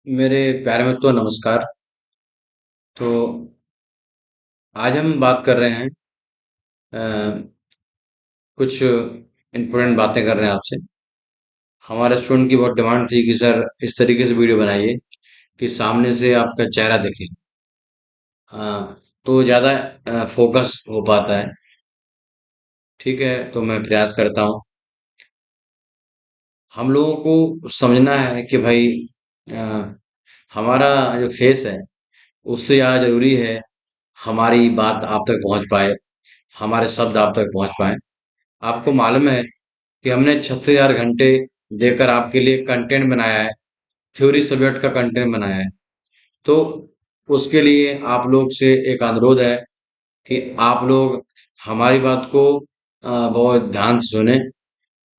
मेरे प्यारे मित्रों नमस्कार। तो आज हम बात कर रहे हैं अ, कुछ इम्पोर्टेंट बातें कर रहे हैं आपसे। हमारे स्टूडेंट की बहुत डिमांड थी कि सर इस तरीके से वीडियो बनाइए कि सामने से आपका चेहरा दिखे। तो ज़्यादा फोकस हो पाता है। ठीक है, तो मैं प्रयास करता हूँ। हम लोगों को समझना है कि भाई अ, हमारा जो फेस है उससे ज़्यादा ज़रूरी है हमारी बात आप तक पहुँच पाए, हमारे शब्द आप तक पहुँच पाए। आपको मालूम है कि हमने 36,000 घंटे देकर आपके लिए कंटेंट बनाया है, थ्योरी सब्जेक्ट का कंटेंट बनाया है। तो उसके लिए आप लोग से एक अनुरोध है कि आप लोग हमारी बात को बहुत ध्यान से सुने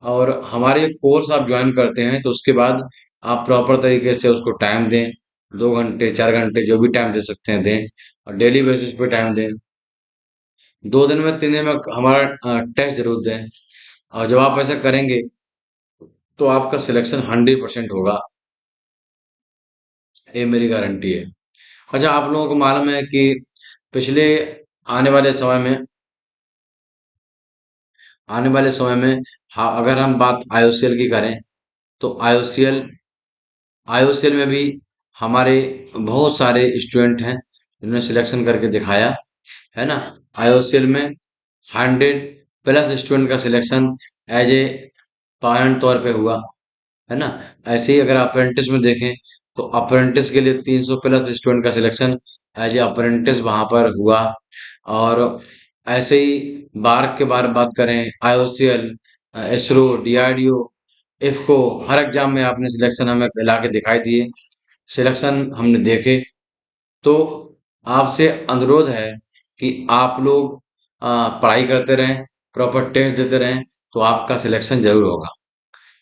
और हमारे कोर्स आप ज्वाइन करते हैं तो उसके बाद आप प्रॉपर तरीके से उसको टाइम दें। 2 घंटे 4 घंटे जो भी टाइम दे सकते हैं दें और डेली बेसिस पे टाइम दें। 2 दिन में 3 दिन में हमारा टेस्ट जरूर दें। और जब आप ऐसा करेंगे तो आपका सिलेक्शन 100% होगा। ये मेरी गारंटी है। अच्छा, आप लोगों को मालूम है कि पिछले आने वाले समय में आने वाले समय में हाँ, अगर हम बात आईओसीएल की करें तो आईओसीएल में भी हमारे बहुत सारे स्टूडेंट हैं जिन्होंने सिलेक्शन करके दिखाया है ना। आईओसीएल में 100+ स्टूडेंट का सिलेक्शन एज ए परमानेंट तौर पे हुआ है ना। ऐसे ही अगर अप्रेंटिस में देखें तो अप्रेंटिस के लिए 300+ स्टूडेंट का सिलेक्शन एज ए अप्रेंटिस वहां पर हुआ। और ऐसे ही बार्क के बारे में बात करें, आईओसीएल, इसरो, डीआरडीओ, इफको, हर एग्जाम में आपने सिलेक्शन हमें ला के दिखाई दिए, सिलेक्शन हमने देखे। तो आपसे अनुरोध है कि आप लोग पढ़ाई करते रहें, प्रॉपर टेस्ट देते रहें, तो आपका सिलेक्शन जरूर होगा।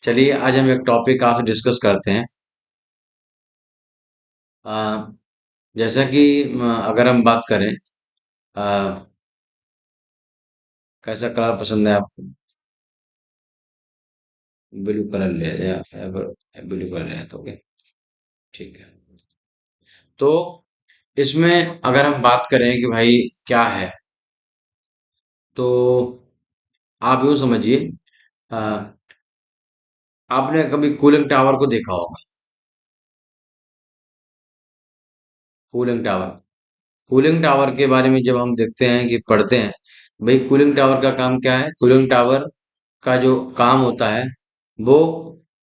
चलिए आज हम एक टॉपिक आपसे डिस्कस करते हैं। अ, जैसा कि अगर हम बात करें, अ, कैसा कलर पसंद है आपको? ब्लू कलर ले या ब्लू कलर ले तो ओके, ठीक है। तो इसमें अगर हम बात करें कि भाई क्या है, तो आप यूँ समझिए, अ, आपने कभी कूलिंग टावर को देखा होगा। कूलिंग टावर, कूलिंग टावर के बारे में जब हम देखते हैं कि पढ़ते हैं, भाई कूलिंग टावर का काम क्या है? कूलिंग टावर का जो काम होता है वो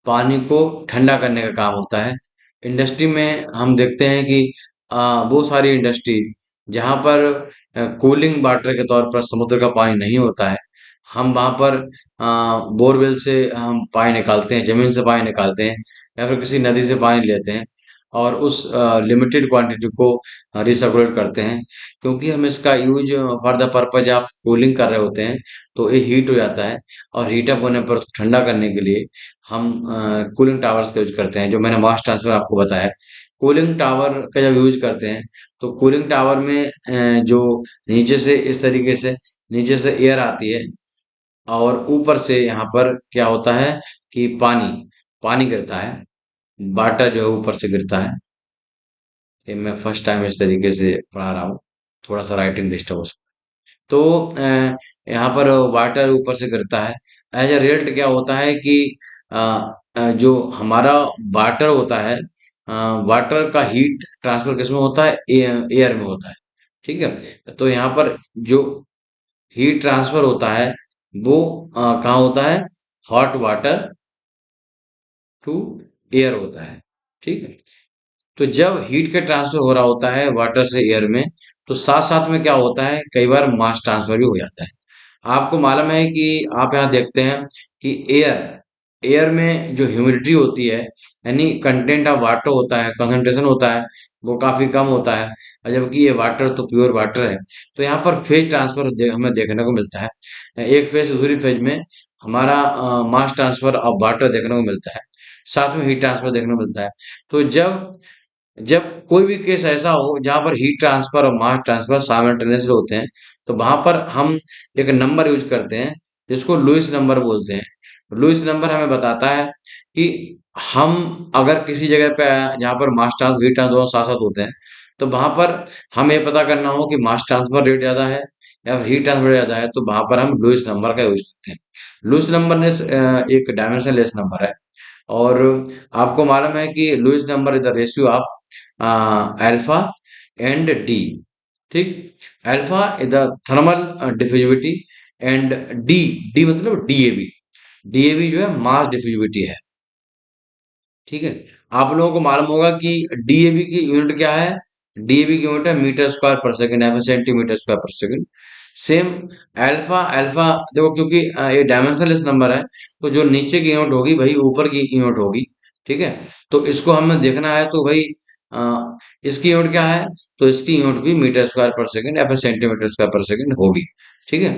पानी को ठंडा करने का काम होता है। इंडस्ट्री में हम देखते हैं कि वो सारी इंडस्ट्री जहाँ पर कूलिंग वाटर के तौर पर समुद्र का पानी नहीं होता है, हम वहाँ पर बोरवेल से हम पानी निकालते हैं, जमीन से पानी निकालते हैं या फिर किसी नदी से पानी लेते हैं और उस लिमिटेड क्वांटिटी को रिसर्कुलेट करते हैं। क्योंकि हम इसका use for the purpose of cooling कर रहे होते हैं, तो ये हीट हो जाता है और हीट अप होने पर उसको ठंडा करने के लिए हम कूलिंग टावर्स का यूज करते हैं, जो मैंने मास ट्रांसफर आपको बताया। कूलिंग टावर का जब यूज करते हैं तो कूलिंग टावर में जो नीचे से इस तरीके से नीचे से एयर आती है और ऊपर से यहाँ पर क्या होता है कि पानी पानी गिरता है, वाटर जो है ऊपर से गिरता है। ये मैं फर्स्ट टाइम इस तरीके से पढ़ा रहा हूँ, थोड़ा सा राइटिंग डिस्टर्ब हो सकता है। तो यहाँ पर वाटर ऊपर से गिरता है। एज अ रिजल्ट क्या होता है कि अ, जो हमारा वाटर होता है, वाटर का हीट ट्रांसफर किसमें होता है? एयर में होता है। ठीक है, तो यहाँ पर जो हीट ट्रांसफर होता है वो कहाँ होता है? हॉट वाटर टू एयर होता है। ठीक है, तो जब हीट का ट्रांसफर हो रहा होता है वाटर से एयर में, तो साथ साथ में क्या होता है, कई बार मास ट्रांसफर भी हो जाता है। आपको मालूम है कि आप यहाँ देखते हैं कि एयर एयर में जो ह्यूमिडिटी होती है, यानी कंटेंट ऑफ वाटर होता है, कंसंट्रेशन होता है, वो काफी कम होता है। और जबकि ये वाटर तो प्योर वाटर है। तो यहाँ पर फेज ट्रांसफर हमें देखने को मिलता है। एक फेज से दूसरी फेज में हमारा मास ट्रांसफर ऑफ वाटर देखने को मिलता है, साथ में हीट ट्रांसफर देखने को मिलता है। तो जब जब कोई भी केस ऐसा हो जहां पर हीट ट्रांसफर और मास ट्रांसफर साइमल्टेनियसली होते हैं, तो वहां पर हम एक नंबर यूज करते हैं जिसको लुईस नंबर बोलते हैं। लुईस नंबर हमें बताता है कि हम अगर किसी जगह पे जहाँ पर मास ट्रांसफर हीट ट्रांसफर साथ साथ होते हैं, तो वहां पर हमें ये पता करना हो कि मास ट्रांसफर रेट ज्यादा है या फिर हीट ट्रांसफर ज्यादा है, तो वहां पर हम लुईस नंबर का यूज करते हैं। लुईस नंबर ने एक डायमेंशन लेस नंबर है, और आपको मालूम है कि Lewis number is the ratio of alpha and D. ठीक, alpha is the thermal diffusivity, and D, D मतलब डीएवी, डीएवी जो है मास डिफ्यूजिविटी है। ठीक है, आप लोगों को मालूम होगा कि डीएवी की यूनिट क्या है। डीएवी की यूनिट है मीटर स्क्वायर पर सेकंड या फिर सेंटीमीटर स्क्वायर पर सेकंड। सेम अल्फा, अल्फा देखो क्योंकि ये डायमेंशनलेस नंबर है, तो जो नीचे की यूनिट होगी वही ऊपर की यूनिट होगी। ठीक है, तो इसको हमें देखना है, तो भाई इसकी यूनिट क्या है, तो इसकी यूनिट भी मीटर स्क्वायर पर सेकंड या फिर सेंटीमीटर स्क्वायर पर सेकंड होगी। ठीक है,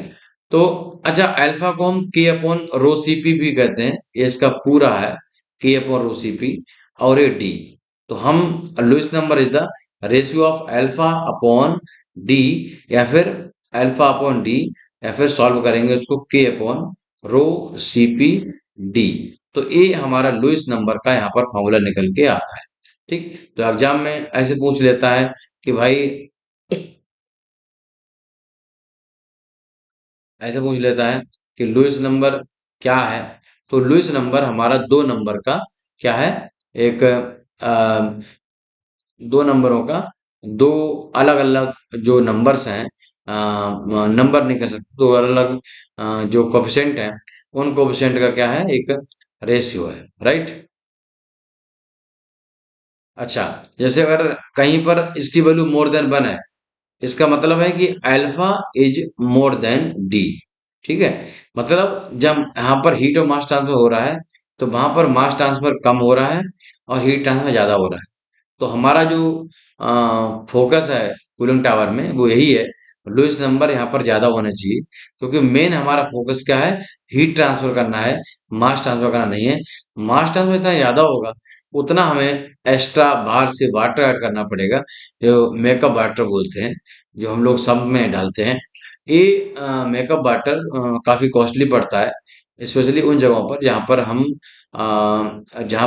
तो अच्छा, अल्फा को हम के अपॉन रो सीपी भी कहते हैं, ये इसका पूरा है, के अपॉन रो सीपी, और ये डी। तो हम Lewis number is the ratio of alpha upon D, या फिर अल्फा अपॉन डी, या फिर सॉल्व करेंगे उसको के अपॉन रो सीपी डी। तो ये हमारा लुईस नंबर का यहाँ पर फॉर्मूला निकल के आता है। ठीक, तो एग्जाम में ऐसे पूछ लेता है कि भाई, ऐसे पूछ लेता है कि लुईस नंबर क्या है। तो लुईस नंबर हमारा दो नंबर का क्या है, एक दो नंबरों का, दो अलग अलग जो नंबर्स हैं, नंबर नहीं कह सकते, दो अलग अलग जो कोफिशिएंट हैं, उन कोफिशिएंट का क्या है, एक रेशियो है। राइट। अच्छा, जैसे अगर कहीं पर इसकी वैल्यू मोर देन वन है, इसका मतलब है कि alpha is more than D. ठीक है, मतलब जब यहाँ पर हीट और मास ट्रांसफर हो रहा है, तो वहां पर मास ट्रांसफर कम हो रहा है और हीट ट्रांसफर ज्यादा हो रहा है। तो हमारा जो फोकस है कूलिंग टावर में वो यही है, लुईस नंबर यहाँ पर ज्यादा होना चाहिए, क्योंकि मेन हमारा फोकस क्या है, हीट ट्रांसफर करना है, मास ट्रांसफर करना नहीं है। मास ट्रांसफर इतना ज्यादा होगा, उतना हमें एक्स्ट्रा बाहर से वाटर ऐड करना पड़ेगा, जो मेकअप वाटर बोलते हैं, जो हम लोग सब में डालते हैं। ये मेकअप वाटर काफी कॉस्टली पड़ता है, स्पेशली उन जगहों पर जहाँ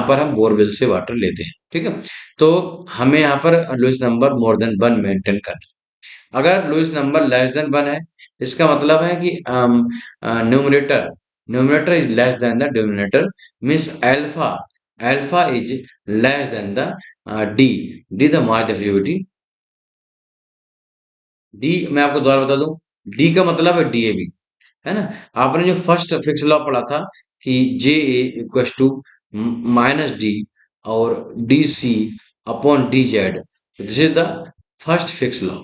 पर हम बोरवेल से वाटर लेते हैं। ठीक है, तो हमें यहाँ पर Lewis number more than one maintain करना है। अगर Lewis number less than one है, इसका मतलब है कि numerator numerator is less than the denominator, means alpha alpha is less than the D, D the mass diffusivity. D मैं आपको दोबारा बता दूं, डी का मतलब है डीएवी, है ना। आपने जो फर्स्ट फिक्स लॉ पढ़ा था कि J A equal to minus D और D C upon D Z, this is the first Fick's law.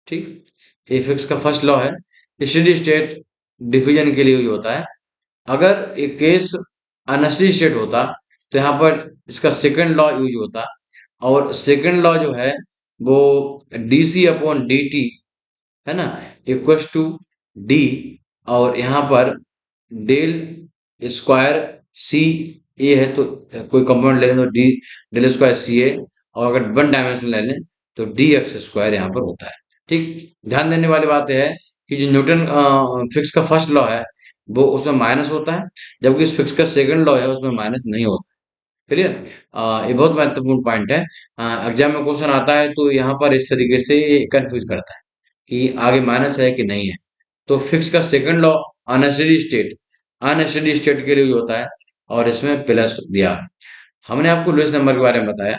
ठीक, ये फिक्स का फर्स्ट लॉ है, स्टेडी स्टेट डिफिजन के लिए यूज होता है। अगर एक केस अनस्टेडी स्टेट होता, तो यहाँ पर इसका सेकंड लॉ यूज होता, और सेकंड लॉ जो है वो D C upon D T, है ना, इक्वल्स टू डी, और यहाँ पर डेल स्क्वायर सी ए है, तो कोई कंपाउंड ले लें तो डी डेल स्क्वायर सी ए, और अगर वन डायमेंशन ले लें तो डी एक्स स्क्वायर यहाँ पर होता है। ठीक, ध्यान देने वाली बात यह है कि जो न्यूटन फिक्स का फर्स्ट लॉ है वो उसमें माइनस होता है, जबकि इस फिक्स का सेकंड लॉ है उसमें माइनस नहीं होता। क्लियर, ये बहुत महत्वपूर्ण पॉइंट है। एग्जाम में क्वेश्चन आता है तो यहाँ पर इस तरीके से कंफ्यूज करता है कि आगे माइनस है कि नहीं है। तो फिक्स का सेकंड लॉ अनस्टेडी स्टेट के लिए यूज होता है, और इसमें प्लस दिया है। हमने आपको लुईस नंबर के बारे में बताया।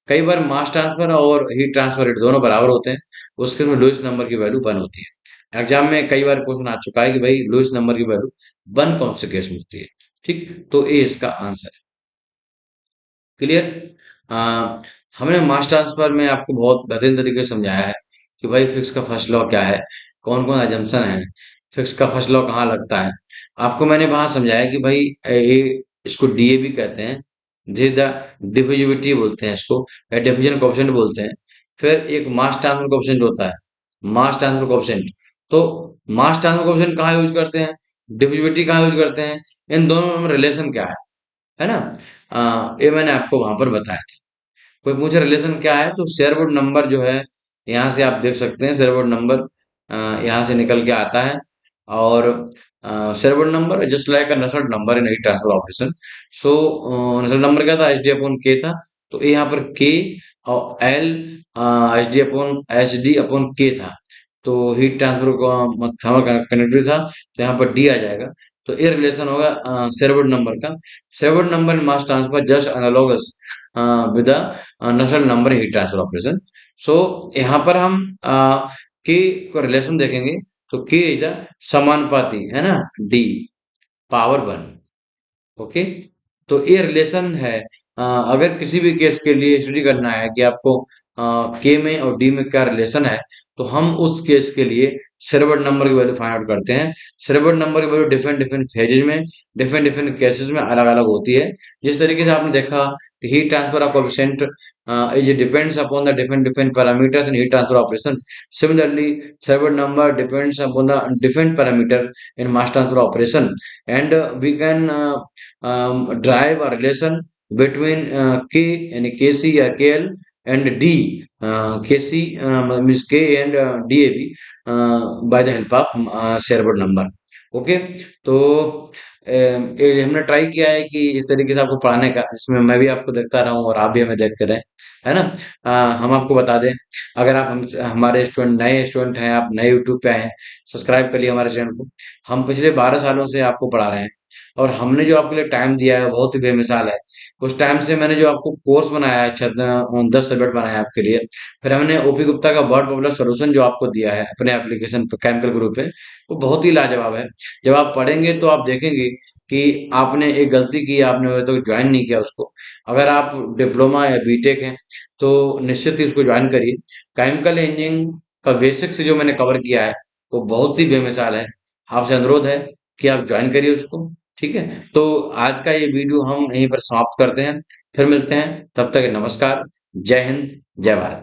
कई बार मास ट्रांसफर और हीट ट्रांसफर रेट दोनों बराबर होते हैं, उसके में लुईस नंबर की वैल्यू वन होती है। एग्जाम में कई बार क्वेश्चन आ चुका है कि भाई लुईस नंबर की वैल्यू वन कौन से केस में होती है। ठीक, तो ये इसका आंसर है। क्लियर। हमने मास ट्रांसफर में आपको बहुत बेहतरीन तरीके से समझाया है कि भाई फिक्स का फर्स्ट लॉ क्या है, कौन कौन एजम्पशन है, फिक्स का फर्स्ट लॉ कहाँ लगता है। आपको मैंने वहां समझाया कि भाई ये इसको डीएबी कहते हैं, जी द डिफ्यूजिविटी बोलते हैं इसको, या डिफ्यूजन कोएफिशिएंट बोलते हैं। फिर एक मास ट्रांसफर कोएफिशिएंट होता है, मास ट्रांसफर कोएफिशिएंट। तो मास ट्रांसफर कोएफिशिएंट कहाँ यूज करते हैं, डिफ्यूजिविटी कहाँ यूज करते हैं, इन दोनों में रिलेशन क्या है ना। ये मैंने आपको वहां पर बताया था। कोई पूछे रिलेशन क्या है, तो शेयरवुड नंबर जो है, यहाँ से आप देख सकते हैं शेयरवुड नंबर यहाँ से निकल के आता है। और serial number just like a Nusselt number in heat transfer operation. So Nusselt number क्या था, एच डी अपॉन के था, तो यहाँ पर के और एल एच डी अपॉन के था, तो हीट ट्रांसफर को थर्मल कंडक्टिविटी था, तो यहाँ पर डी आ जाएगा। तो ये रिलेशन होगा सेरवुड नंबर का। Sherwood number in mass transfer just analogous with Nusselt number heat transfer operation. So यहाँ पर हम के को रिलेशन देखेंगे, तो के इज द समानुपाती है ना, डी पावर वन। ओके, तो ये रिलेशन है। अगर किसी भी केस के लिए स्टडी करना है कि आपको के में और डी में क्या रिलेशन है, तो हम उस केस के लिए सेरवट नंबर की वैल्यू फाइंड आउट करते हैं। सेरवट नंबर की वैल्यू डिफरेंट डिफरेंट फेजेज में, डिफरेंट डिफरेंट केसेस में अलग अलग होती है। जिस तरीके से आपने देखा कि heat transfer of coefficient is depends upon the different different parameters in heat transfer operation, similarly Sherwood number depends upon the different parameter in mass transfer operation, and we can drive a relation between k and kc or kl and d, kc means k and dab by the help of Sherwood number. Okay, तो ये हमने try किया है कि इस तरीके से आपको पढ़ाने का, जिसमें मैं भी आपको देखता रहा हूँ और आप भी हमें देखते रहे, है ना। हम आपको बता दें, अगर आप हमारे स्टूडेंट नए स्टूडेंट हैं, आप नए यूट्यूब पे आए हैं, सब्सक्राइब करिए हमारे चैनल को। हम पिछले 12 सालों से आपको पढ़ा रहे हैं, और हमने जो आपके लिए टाइम दिया है बहुत ही बेमिसाल है। उस टाइम से मैंने जो आपको कोर्स बनाया है, 10 सब्जेक्ट बनाया है आपके लिए, फिर हमने ओपी गुप्ता का वर्ड पॉपुलर सॉल्यूशन जो आपको दिया है अपने एप्लीकेशन पे, केमिकल ग्रुप पे, वो बहुत ही लाजवाब है। जब आप पढ़ेंगे तो आप देखेंगे कि आपने एक गलती की, आपने अभी तक ज्वाइन नहीं किया उसको। अगर आप डिप्लोमा या बीटेक हैं, तो निश्चित ही उसको ज्वाइन करिए। केमिकल इंजीनियरिंग का बेसिक से जो मैंने कवर किया है, वो बहुत ही बेमिसाल है। आपसे अनुरोध है कि आप ज्वाइन करिए उसको, ठीक है। तो आज का ये वीडियो हम यहीं पर समाप्त करते हैं, फिर मिलते हैं, तब तक नमस्कार, जय हिंद, जय भारत।